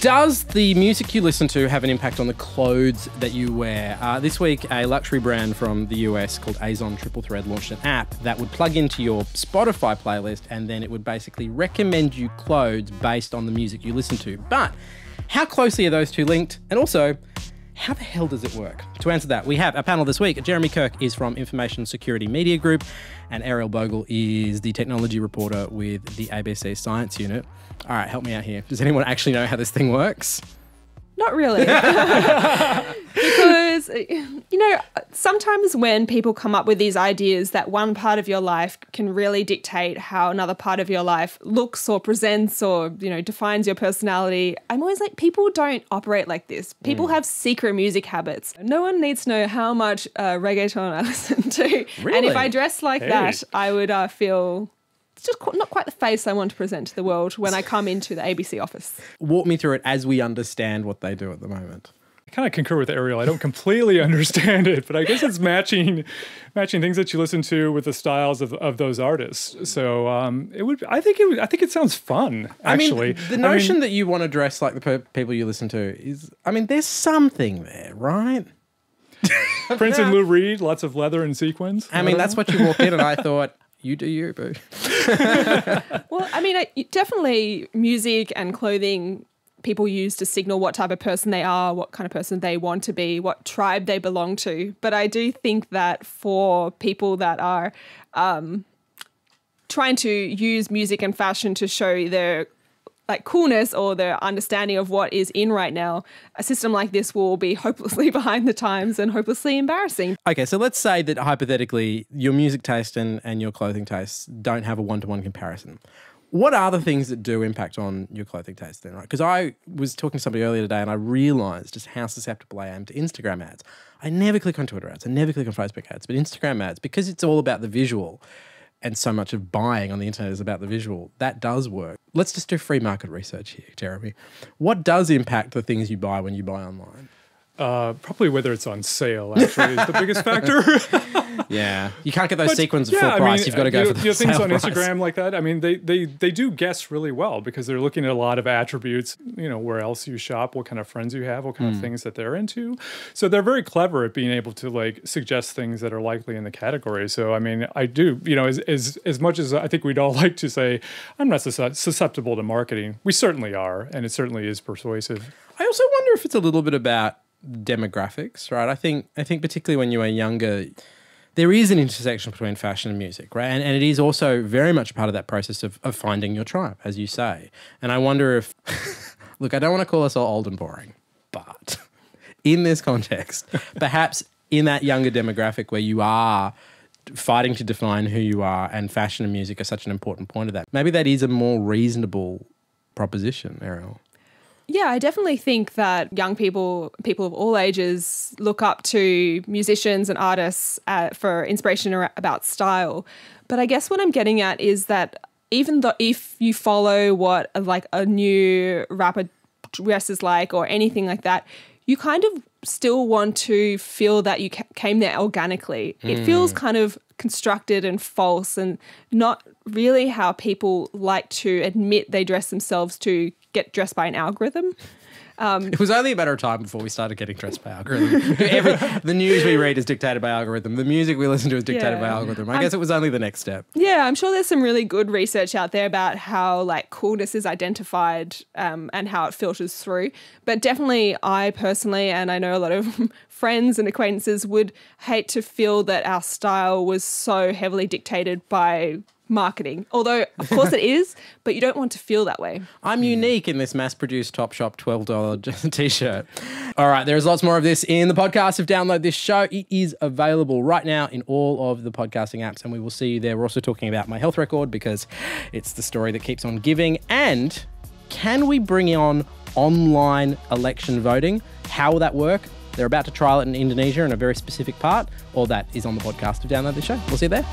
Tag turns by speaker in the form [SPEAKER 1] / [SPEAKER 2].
[SPEAKER 1] Does the music you listen to have an impact on the clothes that you wear? This week, a luxury brand from the US called Azon Triple Thread launched an app that would plug into your Spotify playlist, and then it would basically recommend you clothes based on the music you listen to. But how closely are those two linked? And also, how the hell does it work? To answer that, we have a panel this week. Jeremy Kirk is from Information Security Media Group, and Ariel Bogle is the technology reporter with the ABC Science Unit. All right, help me out here. Does anyone actually know how this thing works?
[SPEAKER 2] Not really. Because, you know, sometimes when people come up with these ideas that one part of your life can really dictate how another part of your life looks or presents or, you know, defines your personality, I'm always like, people don't operate like this. People have secret music habits. No one needs to know how much reggaeton I listen to.
[SPEAKER 1] Really?
[SPEAKER 2] And if I dress like that, I would feel... It's just not quite the face I want to present to the world when I come into the ABC office.
[SPEAKER 1] Walk me through it as we understand what they do at the moment.
[SPEAKER 3] I kind of concur with Ariel. I don't completely understand it, but I guess it's matching things that you listen to with the styles of those artists. So I think it sounds fun. Actually,
[SPEAKER 1] I mean, the notion that you want to dress like the people you listen to is, I mean, there's something there, right?
[SPEAKER 3] Prince and Lou Reed, lots of leather and sequins.
[SPEAKER 1] I mean, that's what you walk in, and I thought, you do you, boo.
[SPEAKER 2] Well, I mean, definitely music and clothing people use to signal what type of person they are, what kind of person they want to be, what tribe they belong to. But I do think that for people that are trying to use music and fashion to show their coolness or their understanding of what is in right now, a system like this will be hopelessly behind the times and hopelessly embarrassing.
[SPEAKER 1] Okay, so let's say that hypothetically your music taste and your clothing tastes don't have a one-to-one comparison. What are the things that do impact on your clothing taste then, right? Because I was talking to somebody earlier today and I realised just how susceptible I am to Instagram ads. I never click on Twitter ads, I never click on Facebook ads, but Instagram ads, because it's all about the visual, and so much of buying on the internet is about the visual, that does work. Let's just do free market research here, Jeremy. What does impact the things you buy when you buy online?
[SPEAKER 3] Probably whether it's on sale, actually, is the biggest factor.
[SPEAKER 1] Yeah. You can't get those sequins at full price. You've got to go for the
[SPEAKER 3] things
[SPEAKER 1] sale
[SPEAKER 3] on
[SPEAKER 1] price.
[SPEAKER 3] Instagram like that. I mean, they do guess really well because they're looking at a lot of attributes, you know, where else you shop, what kind of friends you have, what kind of things that they're into. So they're very clever at being able to suggest things that are likely in the category. So, I mean, I do, you know, as much as I think we'd all like to say, I'm not susceptible to marketing, we certainly are, and it certainly is persuasive.
[SPEAKER 1] I also wonder if it's a little bit about demographics, right? I think particularly when you are younger, there is an intersection between fashion and music, right? And it is also very much a part of that process of finding your tribe, as you say. And I wonder if, look, I don't want to call us all old and boring, but in this context, perhaps in that younger demographic where you are fighting to define who you are and fashion and music are such an important point of that, maybe that is a more reasonable proposition, Ariel.
[SPEAKER 2] Yeah, I definitely think that young people of all ages look up to musicians and artists for inspiration about style. But I guess what I'm getting at is that even though if you follow what a new rapper dresses like or anything like that, you kind of still want to feel that you came there organically. It feels kind of constructed and false and not really how people like to admit they dress themselves to get dressed by an algorithm.
[SPEAKER 1] It was only a matter of time before we started getting dressed by algorithm. The news we read is dictated by algorithm. The music we listen to is dictated by algorithm. I guess it was only the next step.
[SPEAKER 2] Yeah, I'm sure there's some really good research out there about how coolness is identified and how it filters through. But definitely I personally, and I know a lot of friends and acquaintances, would hate to feel that our style was so heavily dictated by marketing. Although, of course it is, but you don't want to feel that way.
[SPEAKER 1] I'm unique in this mass-produced Topshop $12 t-shirt. All right, there's lots more of this in the podcast. If download this show, it is available right now in all of the podcasting apps, and we will see you there. We're also talking about my health record because it's the story that keeps on giving. And can we bring on online election voting? How will that work? They're about to trial it in Indonesia in a very specific part. All that is on the podcast of Download This Show. We'll see you there.